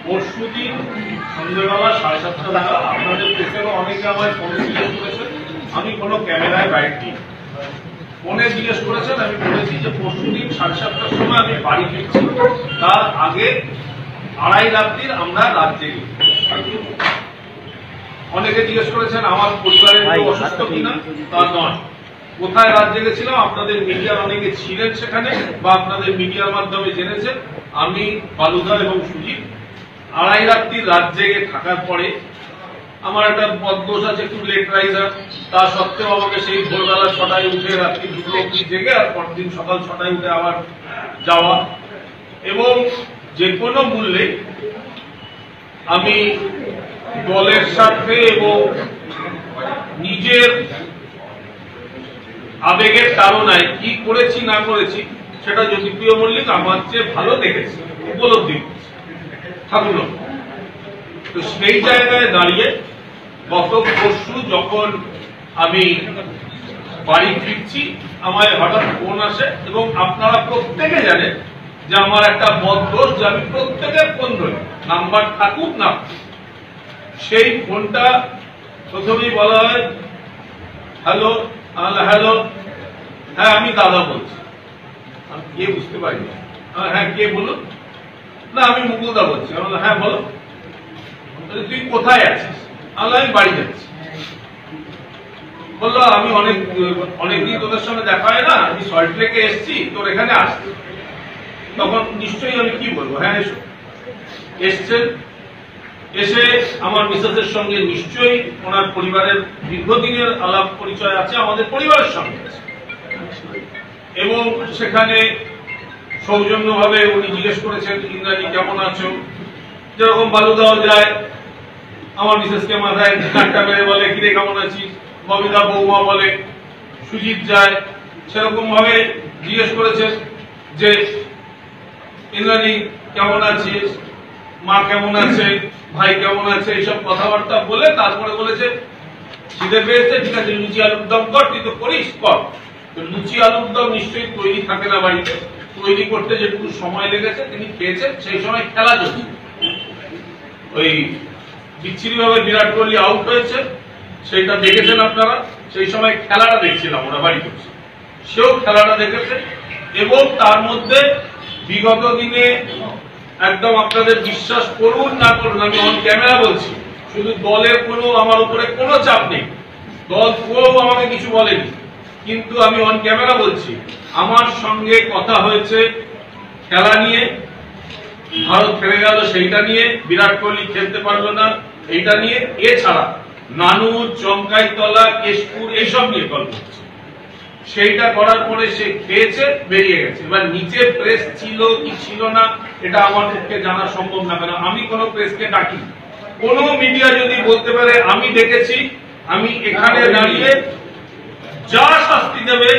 পরশুদিন সন্ধ্যাবেলা 7:30 টাকা আপনাদের পেছনে অনেকে আমায় ফোনে জিজ্ঞেস করেছেন, আমি কোনো ক্যামেরায় বাইরে দিই ফোনে জিজ্ঞেস করেছেন। আমি বলেছি যে পরশুদিন 7:30টার সময় আমি বাড়ি ফিরছি, তার আগে 2:30 রাত্রির আমরা রাত জেগে। অনেকে জিজ্ঞেস করেছেন আমার পরিবারের কেউ অসুস্থ কিনা, তা নয়। কোথায় রাত জেগেছিলাম আপনাদের মিডিয়ার অনেকে ছিলেন সেখানে, বা আপনাদের মিডিয়ার মাধ্যমে জেনেছেন। আমি বালুদা এবং সুজিত 2:30 রাত্রির রাত জেগে থাকার পরে আমার একটা বদদোষ আছে, একটু লেট রাইজার, তা সত্ত্বেও আমাকে সেই ভোরবেলা 6টায় উঠে রাত্রি 2টো অবধি জেগে আর পরের দিন সকাল 6টায় উঠে আবার যাওয়া, এবং যে কোনো মূল্যে আমি দলের স্বার্থে এবং নিজের আবেগের তাড়নায় কি করেছি না করেছি সেটা জ্যোতিপ্রিয় মল্লিক আমার চেয়ে ভালো দেখেছে, উপলব্ধি থাকুন। তো সেই জায়গায় দাঁড়িয়ে গত পরশু যখন আমি বাড়ি ফিরছি আমায় হঠাৎ ফোন আসে, এবং আপনারা প্রত্যেকে জানেন যে আমার একটা বদদোষ যে আমি প্রত্যেকের ফোন ধরি, নাম্বার থাকুক না। সেই ফোনটা প্রথমেই বলা হয় হ্যালো, হ্যালো, হ্যাঁ আমি দাদা বলছি। আমি কে বুঝতে পারিনি। হ্যাঁ কে বলুন? না আমি মুকুলদা বলছি। হ্যাঁ বলো। তুই কোথায় আছিস? আমি বাড়ি যাচ্ছি। বললো আমি অনেকদিন তোদের সঙ্গে দেখা হয় না, আমি সল্ট লেকে এসছি, তোর এখানে আসছি। তখন নিশ্চয়ই আমি কি বলবো, হ্যাঁ এসো। এসছেন, এসে আমার মিসেসের সঙ্গে নিশ্চয়ই ওনার পরিবারের দীর্ঘদিনের আলাপ পরিচয় আছে, আমাদের পরিবারের সঙ্গে আছে, এবং সেখানে সৌজন্যভাবে উনি জিজ্ঞেস করেছেন ইন্দ্রাণী কেমন আছো। যেরকম বালুদাও যায় আমার মিসেসকে মাথায় ধাক্কা মেরে বলে কিরে কেমন আছিস, ববিদা বৌমা বলে, সুজিত যায় সেরকম ভাবে জিজ্ঞেস করেছেন যে ইন্দ্রাণী কেমন আছিস, মা কেমন আছে, ভাই কেমন আছে, এইসব কথাবার্তা বলে তারপরে বলেছে খিদে পেয়েছে, ঠিক আছে লুচি আলুর দম কর, তুই তো করিস কর। তো লুচি আলুর দম নিশ্চয়ই তৈরি থাকে না বাড়িতে, তৈরি করতে যেটুকু সময় লেগেছে তিনি খেয়েছেন। সেই সময় খেলা চলছে, ওই বিচ্ছিরি ভাবে বিরাট কোহলি আউট হয়েছে সেইটা দেখেছেন আপনারা, সেই সময় খেলাটা দেখছিলাম, ওরা বাড়ি করছে, সেও খেলাটা দেখেছে। এবং তার মধ্যে বিগত দিনে একদম আপনাদের বিশ্বাস করুন না করুন, আমি অন ক্যামেরা বলছি, শুধু দলের কোনো আমার উপরে কোনো চাপ নেই, দল কেউ আমাকে কিছু বলেনি, কিন্তু আমি অন ক্যামেরা বলছি আমার সঙ্গে কথা হয়েছে খেলা নিয়ে, ভারত হেরে গেল সেইটা নিয়ে, বিরাট কোহলি খেলতে পারলো না এইটা নিয়ে, এছাড়া নানুর, চমকাইতলা, কেশপুর এইসব নিয়ে গল্প হচ্ছে। সেইটা করার পরে সে খেয়েছে, বেরিয়ে গেছে। এবার নিচে প্রেস ছিল কি ছিল না এটা আমার পক্ষে জানা সম্ভব না, কেন আমি কোনো প্রেসকে ডাকি। কোন মিডিয়া যদি বলতে পারে আমি দেখেছি, আমি এখানে দাঁড়িয়ে যা শাস্তি দেবে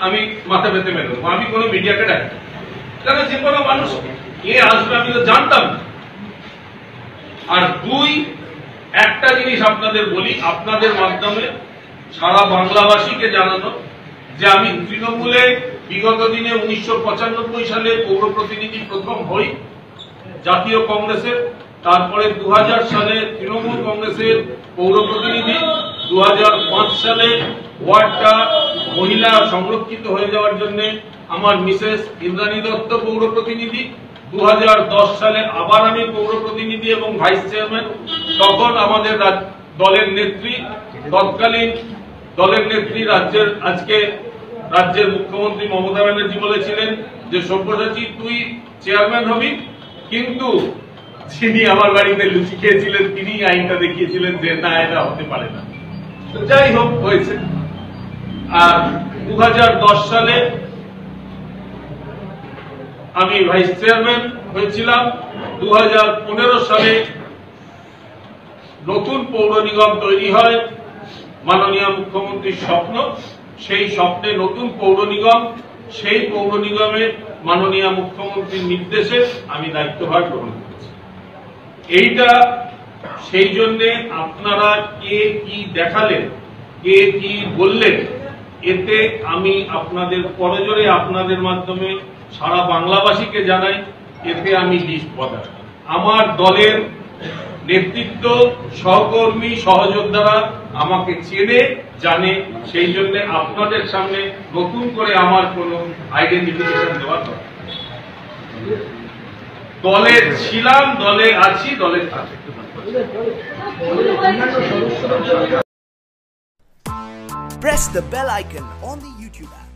আমি মাথা পেতে মেনে দেবো, আমি কোনো মিডিয়াকে ডাকি। কেন যে কোনো মানুষ কে আসবে আমি তো জানতাম না। আর দুই, একটা জিনিস আপনাদের বলি, আপনাদের মাধ্যমে সারা বাংলাবাসীকে জানানো যে আমি তৃণমূলে বিগত দিনে 1995 সালে পৌর প্রতিনিধি প্রথম হই জাতীয় কংগ্রেসের, তারপরে 2000 সালে তৃণমূল কংগ্রেসের পৌর প্রতিনিধি, 2005 সালে ওয়ার্ডটা মহিলা সংরক্ষিত হয়ে যাওয়ার জন্য আমার মিসেস ইন্দ্রাণী দত্ত পৌর প্রতিনিধি, 2010 সালে আবার আমি পৌর প্রতিনিধি এবং ভাইস চেয়ারম্যান। তখন আমাদের দলের নেত্রী, তৎকালীন দলের নেত্রী রাজ্যের মুখ্যমন্ত্রী মমতা ব্যানার্জি বলেছিলেন যে সব্যসাচী তুই চেয়ারম্যান হবি, কিন্তু যিনি আমার বাড়িতে লুচি খেয়েছিলেন তিনি আইনটা দেখিয়েছিলেন যে না এটা হতে পারে না। যাই হোক হয়েছে। আর 2010 সালে আমি ভাইস চেয়ারম্যান হয়েছিলাম। 2015 সালে নতুন পৌর নিগম তৈরি হয়, মাননীয় মুখ্যমন্ত্রীর স্বপ্ন, সেই স্বপ্নে নতুন পৌর নিগম, সেই পৌর নিগমে মাননীয় মুখ্যমন্ত্রীর নির্দেশে আমি দায়িত্বভার গ্রহণ করেছি। এইটা সেই জন্যে আপনারা কে কি দেখালেন, কে কি বললেন, এতে আমি আপনাদের করজোরে আপনাদের মাধ্যমে সারা বাংলাবাসীকে জানাই, এতে আমি লিস্ট বদলাম। আমার দলের নেতৃত্ব, সহকর্মী, সহযোদ্ধারা আমাকে চেনে, জানে, সেই জন্য আপনাদের সামনে নতুন করে আমার কোনো আইডেন্টিফিকেশন দেওয়ার দরকার। দলে ছিলাম, দলে আছি, দলে থাকি। Press the bell icon on the YouTube app